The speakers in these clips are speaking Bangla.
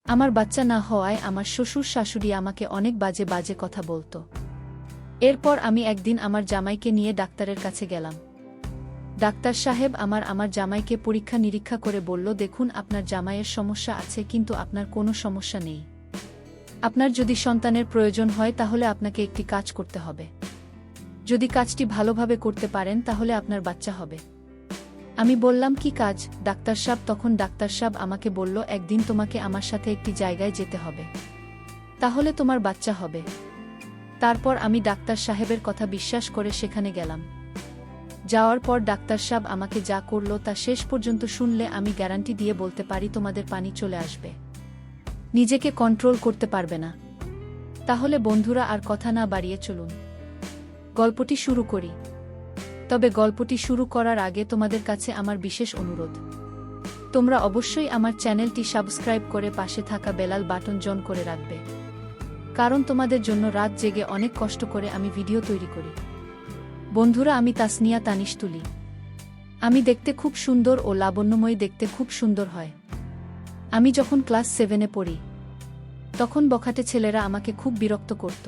আমার বাচ্চা না হওয়ায় আমার শ্বশুর শাশুড়ি আমাকে অনেক বাজে বাজে কথা বলতো। এরপর আমি একদিন আমার জামাইকে নিয়ে ডাক্তারের কাছে গেলাম। ডাক্তার সাহেব আমার জামাইকে পরীক্ষা নিরীক্ষা করে বলল, দেখুন আপনার জামাইয়ের সমস্যা আছে, কিন্তু আপনার কোনো সমস্যা নেই। আপনার যদি সন্তানের প্রয়োজন হয় তাহলে আপনাকে একটি কাজ করতে হবে। যদি কাজটি ভালোভাবে করতে পারেন তাহলে আপনার বাচ্চা হবে। আমি বললাম, কি কাজ ডাক্তার সাহেব? তখন ডাক্তার সাহেব আমাকে বলল, একদিন তোমাকে আমার সাথে একটি জায়গায় যেতে হবে, তাহলে তোমার বাচ্চা হবে। তারপর আমি ডাক্তার সাহেবের কথা বিশ্বাস করে সেখানে গেলাম। যাওয়ার পর ডাক্তার সাহেব আমাকে যা করল তা শেষ পর্যন্ত শুনলে আমি গ্যারান্টি দিয়ে বলতে পারি তোমাদের পানি চলে আসবে, নিজেকে কন্ট্রোল করতে পারবে না। তাহলে বন্ধুরা, আর কথা না বাড়িয়ে চলুন গল্পটি শুরু করি। তবে গল্পটি শুরু করার আগে তোমাদের কাছে আমার বিশেষ অনুরোধ, তোমরা অবশ্যই আমার চ্যানেলটি সাবস্ক্রাইব করে পাশে থাকা বেলাল বাটন জন করে রাখবে, কারণ তোমাদের জন্য রাত জেগে অনেক কষ্ট করে আমি ভিডিও তৈরি করি। বন্ধুরা, আমি তাসনিয়া তানিশ তুলি। আমি দেখতে খুব সুন্দর ও লাবণ্যময়ী, দেখতে খুব সুন্দর হয়। আমি যখন ক্লাস 7-এ পড়ি তখন বখাটে ছেলেরা আমাকে খুব বিরক্ত করত।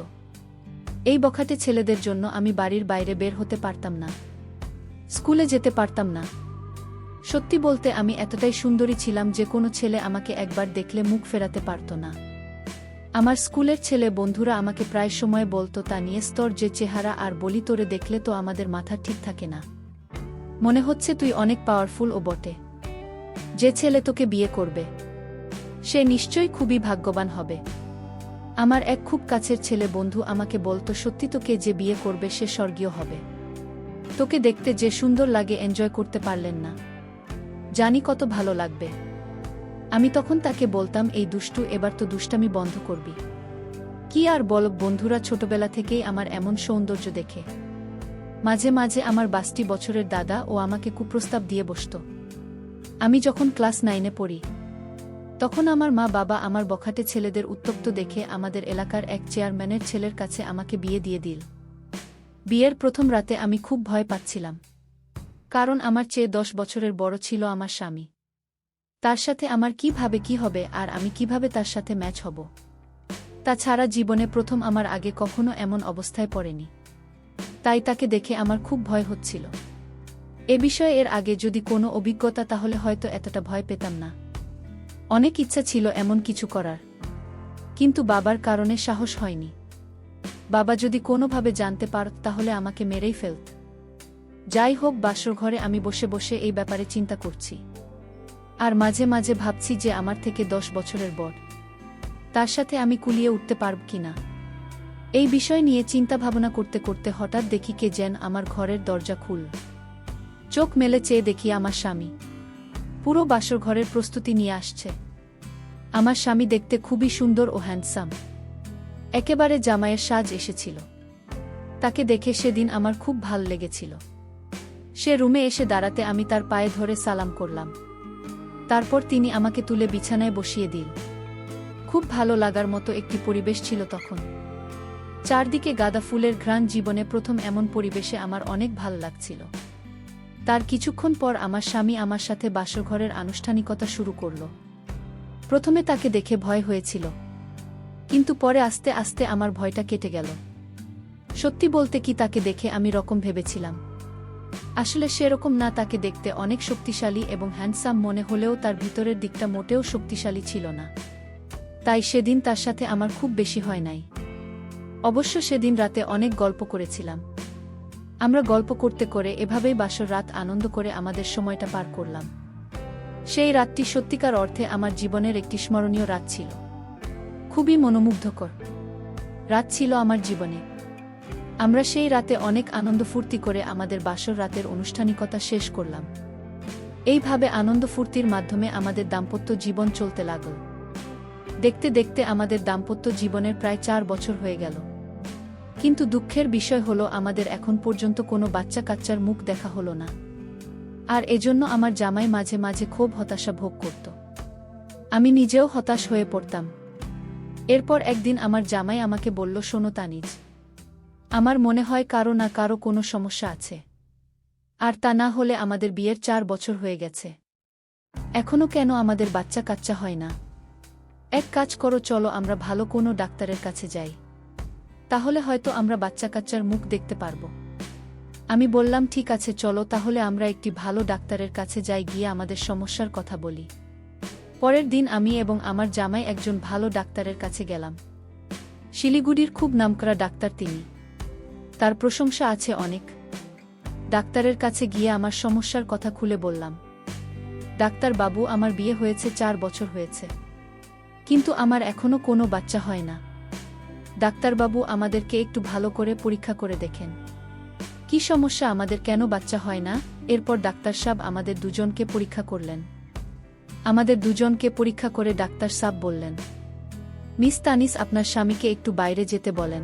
এই বখাটে ছেলেদের জন্য আমি বাড়ির বাইরে বের হতে পারতাম না, স্কুলে যেতে পারতাম না। সত্যি বলতে আমি এতটাই সুন্দরী ছিলাম যে কোনো ছেলে আমাকে একবার দেখলে মুখ ফেরাতে পারত না। আমার স্কুলের ছেলে বন্ধুরা আমাকে প্রায় সময় বলতো, তা নিয়ে তোর যে চেহারা, আর বলি, তোরে দেখলে তো আমাদের মাথা ঠিক থাকে না, মনে হচ্ছে তুই অনেক পাওয়ারফুল ও বটে। যে ছেলে তোকে বিয়ে করবে সে নিশ্চয়ই খুবই ভাগ্যবান হবে। আমার এক খুব কাছের ছেলে বন্ধু আমাকে বলতো, সত্যি তোকে যে বিয়ে করবে সে স্বর্গীয় হবে, তোকে দেখতে যে সুন্দর লাগে, এনজয় করতে পারলেন না, জানি কত ভালো লাগবে। আমি তখন তাকে বলতাম, এই দুষ্টু, এবার তো দুষ্টামি বন্ধ করবি। কি আর বল বন্ধুরা, ছোটবেলা থেকেই আমার এমন সৌন্দর্য দেখে মাঝে মাঝে আমার 22 বছরের দাদা ও আমাকে কুপ্রস্তাব দিয়ে বসত। আমি যখন ক্লাস 9-এ পড়ি তখন আমার মা বাবা আমার বখাটে ছেলেদের উত্তপ্ত দেখে আমাদের এলাকার এক চেয়ারম্যানের ছেলের কাছে আমাকে বিয়ে দিয়ে দিল। বিয়ের প্রথম রাতে আমি খুব ভয় পাচ্ছিলাম, কারণ আমার চেয়ে 10 বছরের বড় ছিল আমার স্বামী। তার সাথে আমার কিভাবে কি হবে, আর আমি কিভাবে তার সাথে ম্যাচ হব। তাছাড়া জীবনে প্রথম, আমার আগে কখনো এমন অবস্থায় পড়েনি, তাই তাকে দেখে আমার খুব ভয় হচ্ছিল। এ বিষয়ে এর আগে যদি কোনো অভিজ্ঞতা তাহলে হয়তো এতটা ভয় পেতাম না। অনেক ইচ্ছা ছিল এমন কিছু করার, কিন্তু বাবার কারণে সাহস হয়নি। বাবা যদি কোনোভাবে জানতে পারত তাহলে আমাকে মেরেই ফেলত। যাই হোক, বাসর ঘরে আমি বসে বসে এই ব্যাপারে চিন্তা করছি, আর মাঝে মাঝে ভাবছি যে আমার থেকে 10 বছরের বড়, তার সাথে আমি কুলিয়ে উঠতে পারব কিনা। এই বিষয় নিয়ে চিন্তা ভাবনা করতে করতে হঠাৎ দেখি কে যেন আমার ঘরের দরজা খুলল। চোখ মেলে চেয়ে দেখি আমার স্বামী পুরো বাসর ঘরের প্রস্তুতি নিয়ে আসছে। আমার স্বামী দেখতে খুবই সুন্দর ও হ্যান্ডসাম, একেবারে জামাইয়ের সাজ এসেছিল। তাকে দেখে সেদিন আমার খুব ভাল লেগেছিল। সে রুমে এসে দাঁড়াতে আমি তার পায়ে ধরে সালাম করলাম। তারপর তিনি আমাকে তুলে বিছানায় বসিয়ে দিল। খুব ভালো লাগার মতো একটি পরিবেশ ছিল তখন। চারদিকে গাঁদা ফুলের ঘ্রাণ, জীবনে প্রথম এমন পরিবেশে আমার অনেক ভাল লাগছিল। তার কিছুক্ষণ পর আমার স্বামী আমার সাথে বাসরঘরের আনুষ্ঠানিকতা শুরু করল। প্রথমে তাকে দেখে ভয় হয়েছিল, কিন্তু পরে আস্তে আস্তে আমার ভয়টা কেটে গেল। সত্যি বলতে কি, তাকে দেখে আমি রকম ভেবেছিলাম, আসলে সেরকম না। তাকে দেখতে অনেক শক্তিশালী এবং হ্যান্ডসাম মনে হলেও তার ভিতরের দিকটা মোটেও শক্তিশালী ছিল না। তাই সেদিন তার সাথে আমার খুব বেশি হয় নাই। অবশ্য সেদিন রাতে অনেক গল্প করেছিলাম। আমরা গল্প করতে করে এভাবেই বাসর রাত আনন্দ করে আমাদের সময়টা পার করলাম। সেই রাতটি সত্যিকার অর্থে আমার জীবনের একটি স্মরণীয় রাত ছিল। খুবই মনোমুগ্ধকর রাত ছিল আমার জীবনে। আমরা সেই রাতে অনেক আনন্দ ফুর্তি করে আমাদের বাসর রাতের আনুষ্ঠানিকতা শেষ করলাম। এইভাবে আনন্দ ফুর্তির মাধ্যমে আমাদের দাম্পত্য জীবন চলতে লাগল। দেখতে দেখতে আমাদের দাম্পত্য জীবনের প্রায় 4 বছর হয়ে গেল। কিন্তু দুঃখের বিষয় হলো, আমাদের এখন পর্যন্ত কোনো বাচ্চা কাচ্চার মুখ দেখা হলো না। আর এজন্য আমার জামাই মাঝে মাঝে খুব হতাশা ভোগ করত। আমি নিজেও হতাশ হয়ে পড়তাম। এরপর একদিন আমার জামাই আমাকে বলল, শোনো তানিজ, আমার মনে হয় কারো না কারো কোনো সমস্যা আছে। আর তা না হলে আমাদের বিয়ের 4 বছর হয়ে গেছে, এখনো কেন আমাদের বাচ্চা কাচ্চা হয় না? এক কাজ করো, চলো আমরা ভালো কোনো ডাক্তারের কাছে যাই, তাহলে হয়তো আমরা বাচ্চা কাচ্চার মুখ দেখতে পারব। আমি বললাম ঠিক আছে, চলো তাহলে আমরা একটি ভালো ডাক্তারের কাছে যাই, গিয়ে আমাদের সমস্যার কথা বলি। পরের দিন আমি এবং আমার জামাই একজন ভালো ডাক্তারের কাছে গেলাম। শিলিগুড়ির খুব নামকরা ডাক্তার তিনি, তার প্রশংসা আছে অনেক। ডাক্তারের কাছে গিয়ে আমার সমস্যার কথা খুলে বললাম। ডাক্তার বাবু, আমার বিয়ে হয়েছে 4 বছর হয়েছে, কিন্তু আমার এখনো কোনো বাচ্চা হয় না। ডাক্তারবাবু, আমাদেরকে একটু ভালো করে পরীক্ষা করে দেখেন, কি সমস্যা, আমাদের কেন বাচ্চা হয় না? এরপর ডাক্তার সাহেব আমাদের দুজনকে পরীক্ষা করলেন। আমাদের দুজনকে পরীক্ষা করে ডাক্তার সাহেব বললেন, মিস তানিস, আপনার স্বামীকে একটু বাইরে যেতে বলেন,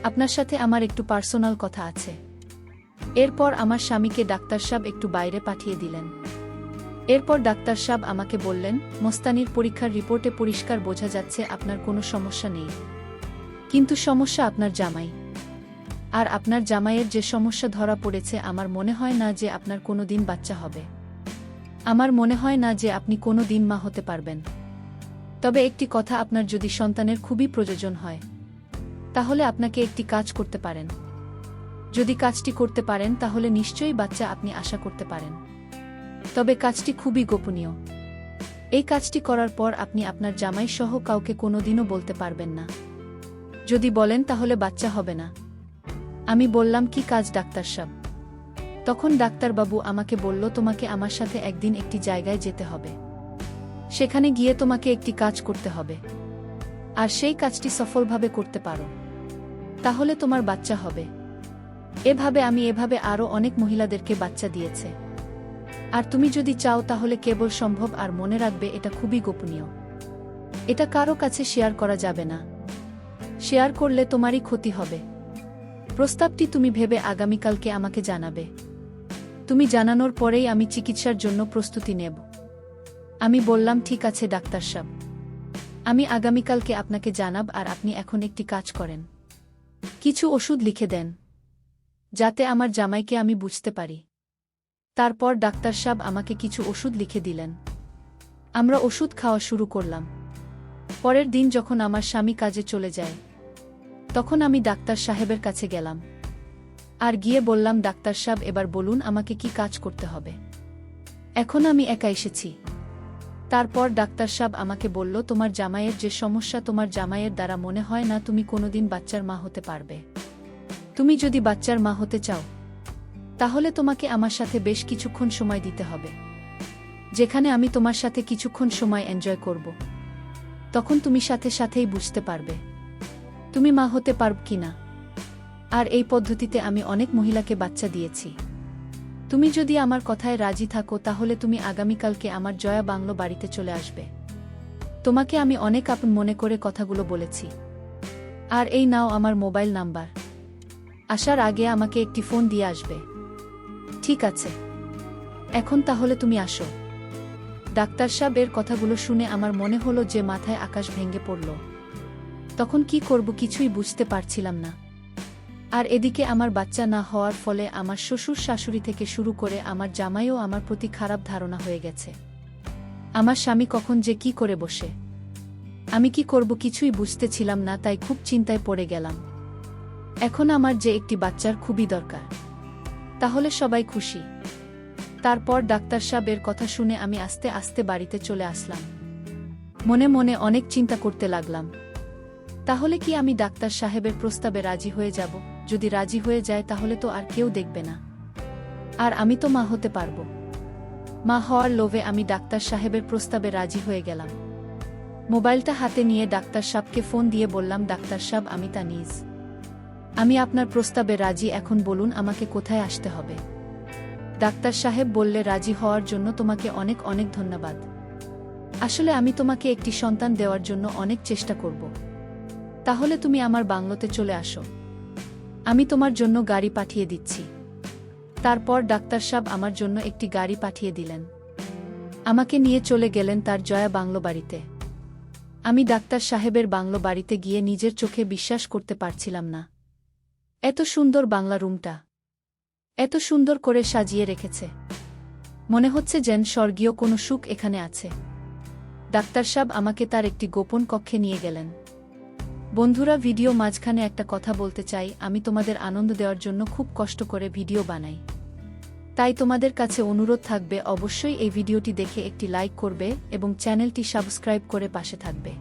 আপনার সাথে আমার একটু পার্সোনাল কথা আছে। এরপর আমার স্বামীকে ডাক্তার সাহেব একটু বাইরে পাঠিয়ে দিলেন। এরপর ডাক্তার সাহেব আমাকে বললেন, মোস্তানির পরীক্ষার রিপোর্টে পরিষ্কার বোঝা যাচ্ছে আপনার কোনো সমস্যা নেই, কিন্তু সমস্যা আপনার জামাই। আর আপনার জামাইয়ের যে সমস্যা ধরা পড়েছে, আমার মনে হয় না যে আপনার কোনো দিন বাচ্চা হবে। আমার মনে হয় না যে আপনি কোনো দিন মা হতে পারবেন। তবে একটি কথা, আপনার যদি সন্তানের খুবই প্রয়োজন হয়, তাহলে আপনাকে একটি কাজ করতে পারেন। যদি কাজটি করতে পারেন তাহলে নিশ্চয়ই বাচ্চা আপনি আশা করতে পারেন। তবে কাজটি খুবই গোপনীয়। এই কাজটি করার পর আপনি আপনার জামাই সহ কাউকে কোনোদিনও বলতে পারবেন না। যদি বলেন তাহলে বাচ্চা হবে না। আমি বললাম, কি কাজ ডাক্তার সাহেব? তখন ডাক্তারবাবু আমাকে বলল, তোমাকে আমার সাথে একদিন একটি জায়গায় যেতে হবে, সেখানে গিয়ে তোমাকে একটি কাজ করতে হবে, আর সেই কাজটি সফলভাবে করতে পারো তাহলে তোমার বাচ্চা হবে। এভাবে আরও অনেক মহিলাদেরকে বাচ্চা দিয়েছে। আর তুমি যদি চাও তাহলে কেবল সম্ভব, আর মনে রাখবে এটা খুবই গোপনীয়, এটা কারো কাছে শেয়ার করা যাবে না। শেয়ার করলে তোমারই ক্ষতি হবে। প্রস্তাবটি তুমি ভেবে আগামীকালকে আমাকে জানাবে। তুমি জানানোর পরেই আমি চিকিৎসার জন্য প্রস্তুতি নেব। আমি বললাম, ঠিক আছে ডাক্তার সাহেব, আমি আগামীকালকে আপনাকে জানাব। আর আপনি এখন একটি কাজ করেন, কিছু ওষুধ লিখে দেন, যাতে আমার জামাইকে আমি বুঝতে পারি। তারপর ডাক্তার সাহেব আমাকে কিছু ওষুধ লিখে দিলেন। আমরা ওষুধ খাওয়া শুরু করলাম। পরের দিন যখন আমার স্বামী কাজে চলে যায়, তখন আমি ডাক্তার সাহেবের কাছে গেলাম আর গিয়ে বললাম, ডাক্তার সাহেব, এবার বলুন আমাকে কি কাজ করতে হবে। এখন আমি একা এসেছি। তারপর ডাক্তার সাহেব আমাকে বলল, তোমার জামাইয়ের যে সমস্যা, তোমার জামাইয়ের দ্বারা মনে হয় না তুমি কোনোদিন বাচ্চার মা হতে পারবে। তুমি যদি বাচ্চার মা হতে চাও, তাহলে তোমাকে আমার সাথে বেশ কিছুক্ষণ সময় দিতে হবে, যেখানে আমি তোমার সাথে কিছুক্ষণ সময় এনজয় করব। তখন তুমি সাথেই বুঝতে পারবে তুমি মা হতে পারব কিনা। আর এই পদ্ধতিতে আমি অনেক মহিলাকে বাচ্চা দিয়েছি। তুমি যদি আমার কথায় রাজি থাকো, তাহলে তুমি আগামীকালকে আমার জয়া বাংলো বাড়িতে চলে আসবে। তোমাকে আমি অনেক আপন মনে করে কথাগুলো বলেছি। আর এই নাও আমার মোবাইল নাম্বার। আসার আগে আমাকে একটি ফোন দিয়ে আসবে। ঠিক আছে, এখন তাহলে তুমি আসো। ডাক্তার সাহেবের কথাগুলো শুনে আমার মনে হলো যে মাথায় আকাশ ভেঙে পড়ল। তখন কি করব কিছুই বুঝতে পারছিলাম না। আর এদিকে আমার বাচ্চা না হওয়ার ফলে আমার শ্বশুর শাশুড়ি থেকে শুরু করে আমার জামাইও আমার প্রতি খারাপ ধারণা হয়ে গেছে। আমার স্বামী কখন যে কি করে বসে, আমি কি করব কিছুই বুঝতেছিলাম না, তাই খুব চিন্তায় পড়ে গেলাম। এখন আমার যে একটি বাচ্চার খুবই দরকার, তাহলে সবাই খুশি। তারপর ডাক্তার সাহেবের কথা শুনে আমি আস্তে আস্তে বাড়িতে চলে আসলাম। মনে মনে অনেক চিন্তা করতে লাগলাম, তাহলে কি আমি ডাক্তার সাহেবের প্রস্তাবে রাজি হয়ে যাব? যদি রাজি হয়ে যায় তাহলে তো আর কেউ দেখবে না, আর আমি তো মা হতে পারব। মা হওয়ার লোভে আমি ডাক্তার সাহেবের প্রস্তাবে রাজি হয়ে গেলাম। মোবাইলটা হাতে নিয়ে ডাক্তার সাহেবকে ফোন দিয়ে বললাম, ডাক্তার সাহেব, আমি তানিজ, আমি আপনার প্রস্তাবে রাজি। এখন বলুন আমাকে কোথায় আসতে হবে? ডাক্তার সাহেব বললে, রাজি হওয়ার জন্য তোমাকে অনেক অনেক ধন্যবাদ। আসলে আমি তোমাকে একটি সন্তান দেওয়ার জন্য অনেক চেষ্টা করব। তাহলে তুমি আমার বাংলোতে চলে আসো, আমি তোমার জন্য গাড়ি পাঠিয়ে দিচ্ছি। তারপর ডাক্তার সাহেব আমার জন্য একটি গাড়ি পাঠিয়ে দিলেন। আমাকে নিয়ে চলে গেলেন তার জয়া বাংলো বাড়িতে। আমি ডাক্তার সাহেবের বাংলো বাড়িতে গিয়ে নিজের চোখে বিশ্বাস করতে পারছিলাম না। এত সুন্দর বাংলা রুমটা, এত সুন্দর করে সাজিয়ে রেখেছে, মনে হচ্ছে যেন স্বর্গীয় কোনো সুখ এখানে আছে। ডাক্তার সাহেব আমাকে তার একটি গোপন কক্ষে নিয়ে গেলেন। বন্ধুরা, ভিডিও মাঝখানে একটা কথা বলতে চাই, আমি তোমাদের আনন্দ দেওয়ার জন্য খুব কষ্ট করে ভিডিও বানাই। তাই তোমাদের কাছে অনুরোধ থাকবে অবশ্যই এই ভিডিওটি দেখে একটি লাইক করবে এবং চ্যানেলটি সাবস্ক্রাইব করে পাশে থাকবে।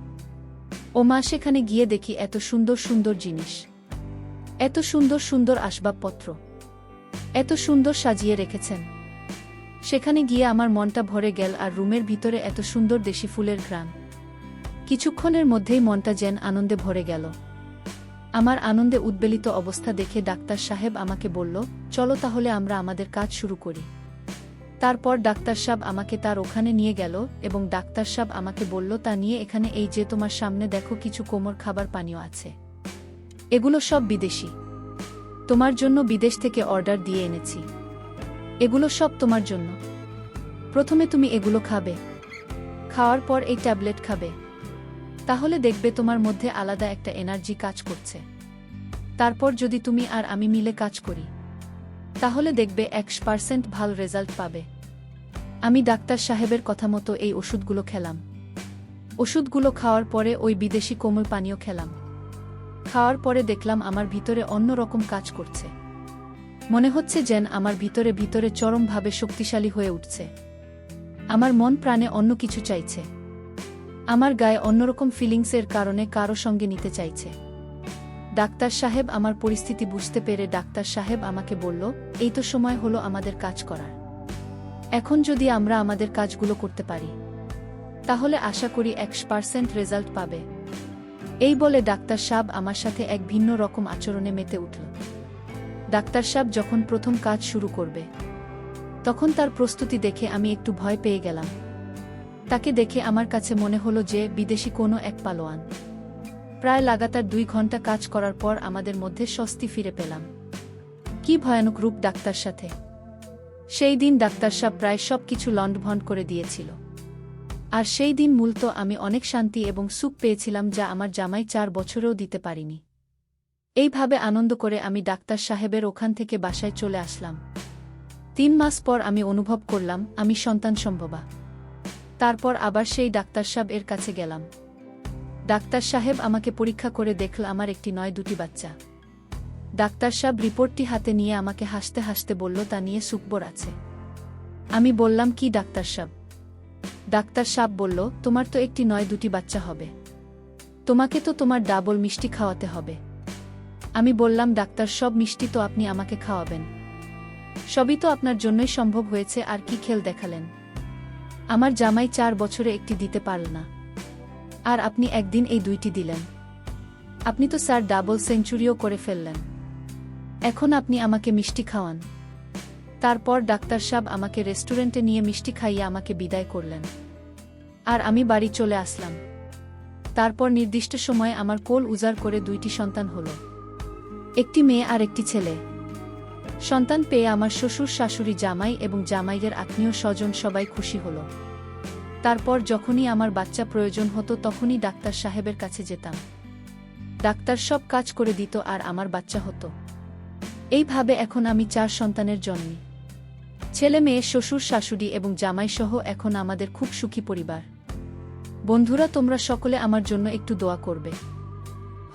ও মা, সেখানে গিয়ে দেখি এত সুন্দর সুন্দর জিনিস, এত সুন্দর সুন্দর আসবাবপত্র, এত সুন্দর সাজিয়ে রেখেছেন। সেখানে গিয়ে আমার মনটা ভরে গেল, আর রুমের ভিতরে এত সুন্দর দেশি ফুলের ঘ্রাণ। কিছুক্ষণের মধ্যেই মনটা যেন আনন্দে ভরে গেল। আমার আনন্দে উদ্বেলিত অবস্থা দেখে ডাক্তার সাহেব আমাকে বলল, চলো তাহলে আমরা আমাদের কাজ শুরু করি। তারপর ডাক্তার সাহেব আমাকে তার ওখানে নিয়ে গেল এবং ডাক্তার সাহেব আমাকে বলল, তা নিয়ে এখানে এই যে তোমার সামনে দেখো কিছু কোমর খাবার পানীয় আছে, এগুলো সব বিদেশি, তোমার জন্য বিদেশ থেকে অর্ডার দিয়ে এনেছি। এগুলো সব তোমার জন্য। প্রথমে তুমি এগুলো খাবে, খাওয়ার পর এই ট্যাবলেট খাবে, তাহলে দেখবে তোমার মধ্যে আলাদা একটা এনার্জি কাজ করছে। তারপর যদি তুমি আর আমি মিলে কাজ করি, তাহলে দেখবে 100% ভালো রেজাল্ট পাবে। আমি ডাক্তার সাহেবের কথা মতো এই ওষুধগুলো খেলাম। ওষুধগুলো খাওয়ার পরে ওই বিদেশি কোমল পানীয় খেলাম। খাওয়ার পরে দেখলাম আমার ভিতরে অন্যরকম কাজ করছে। মনে হচ্ছে যেন আমার ভিতরে ভিতরে চরমভাবে শক্তিশালী হয়ে উঠছে। আমার মন প্রাণে অন্য কিছু চাইছে। আমার গায়ে অন্যরকম ফিলিংসের কারণে কারো সঙ্গে নিতে চাইছে। ডাক্তার সাহেব আমার পরিস্থিতি বুঝতে পেরে ডাক্তার সাহেব আমাকে বলল, এই তো সময় হলো আমাদের কাজ করার। এখন যদি আমরা আমাদের কাজগুলো করতে পারি, তাহলে আশা করি 100% রেজাল্ট পাবে। এই বলে ডাক্তার সাহেব আমার সাথে এক ভিন্ন রকম আচরণে মেতে উঠল। ডাক্তার সাহেব যখন প্রথম কাজ শুরু করবে, তখন তার প্রস্তুতি দেখে আমি একটু ভয় পেয়ে গেলাম। তাকে দেখে আমার কাছে মনে হলো যে বিদেশি কোনো এক পালোয়ান। প্রায় লাগাতার 2 ঘন্টা কাজ করার পর আমাদের মধ্যে স্বস্তি ফিরে পেলাম। কি ভয়ানক রূপ ডাক্তার সাথে! সেই দিন ডাক্তার সাহেব প্রায় সব কিছু লণ্ডভণ্ড করে দিয়েছিল। আর সেই দিন মূলত আমি অনেক শান্তি এবং সুখ পেয়েছিলাম, যা আমার জামাই 4 বছরেও দিতে পারিনি। এইভাবে আনন্দ করে আমি ডাক্তার সাহেবের ওখান থেকে বাসায় চলে আসলাম। 3 মাস পর আমি অনুভব করলাম আমি সন্তান সম্ভবা। তারপর আবার সেই ডাক্তার সাহেব এর কাছে গেলাম। ডাক্তার সাহেব আমাকে পরীক্ষা করে দেখল আমার একটি নয় 2টি বাচ্চা। ডাক্তার সাহেব রিপোর্টটি হাতে নিয়ে আমাকে হাসতে হাসতে বলল, তা নিয়ে সুখবর আছে। আমি বললাম, কি ডাক্তার সাহেব? ডাক্তার সাহেব বলল, তোমার তো একটি নয় 2টি বাচ্চা হবে, তোমাকে তো তোমার ডাবল মিষ্টি খাওয়াতে হবে। আমি বললাম, ডাক্তার, সব মিষ্টি তো আপনি আমাকে খাওয়াবেন, সবই তো আপনার জন্যই সম্ভব হয়েছে, আর কি খেল দেখালেন? আমার জামাই 4 বছরে একটি দিতে পারল না, আর আপনি একদিন এই 2টি দিলেন। আপনি তো স্যার ডাবল সেঞ্চুরিও করে ফেললেন। এখন আপনি আমাকে মিষ্টি খাওয়ান। তারপর ডাক্তার সাহেব আমাকে রেস্টুরেন্টে নিয়ে মিষ্টি খাইয়ে আমাকে বিদায় করলেন, আর আমি বাড়ি চলে আসলাম। তারপর নির্দিষ্ট সময়ে আমার কোল উজাড় করে 2টি সন্তান হলো, একটি মেয়ে আর একটি ছেলে। সন্তান পেয়ে আমার শ্বশুর, শাশুড়ি, জামাই এবং জামাইয়ের আত্মীয় স্বজন সবাই খুশি হলো। তারপর যখনই আমার বাচ্চা প্রয়োজন হতো, তখনই ডাক্তার সাহেবের কাছে যেতাম। ডাক্তার সব কাজ করে দিত আর আমার বাচ্চা হতো। এইভাবে এখন আমি 4 সন্তানের জননী। ছেলে, মেয়ে, শ্বশুর, শাশুড়ি এবং জামাই সহ এখন আমাদের খুব সুখী পরিবার। বন্ধুরা, তোমরা সকলে আমার জন্য একটু দোয়া করবে।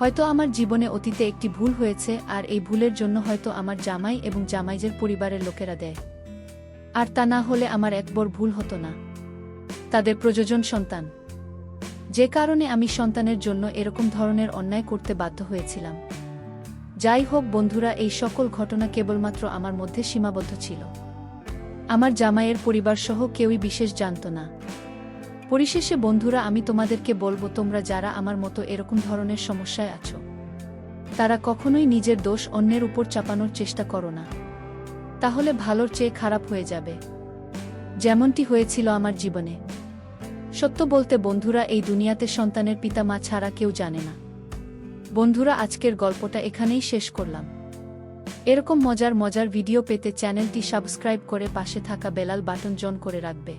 হয়তো আমার জীবনে অতীতে একটি ভুল হয়েছে, আর এই ভুলের জন্য হয়তো আমার জামাই এবং জামাইয়ের পরিবারের লোকেরা দেয়। আর তা না হলে আমার এত বড় ভুল হতো না, তাদের প্রয়োজন সন্তান। যে কারণে আমি সন্তানের জন্য এরকম ধরনের অন্যায় করতে বাধ্য হয়েছিলাম। যাই হোক বন্ধুরা, এই সকল ঘটনা কেবলমাত্র আমার মধ্যে সীমাবদ্ধ ছিল। আমার জামাইয়ের পরিবার সহ কেউই বিশেষ জানত না। পরিশেষে বন্ধুরা, আমি তোমাদেরকে বলবো, তোমরা যারা আমার মতো এরকম ধরনের সমস্যায় আছো, তারা কখনোই নিজের দোষ অন্যের উপর চাপানোর চেষ্টা করো না, তাহলে ভালোর চেয়ে খারাপ হয়ে যাবে, যেমনটি হয়েছিল আমার জীবনে। সত্য বলতে বন্ধুরা, এই দুনিয়াতে সন্তানের পিতা মা ছাড়া কেউ জানে না। বন্ধুরা, আজকের গল্পটা এখানেই শেষ করলাম। এরকম মজার মজার ভিডিও পেতে চ্যানেলটি সাবস্ক্রাইব করে পাশে থাকা বেলাল বাটন অন করে রাখবে।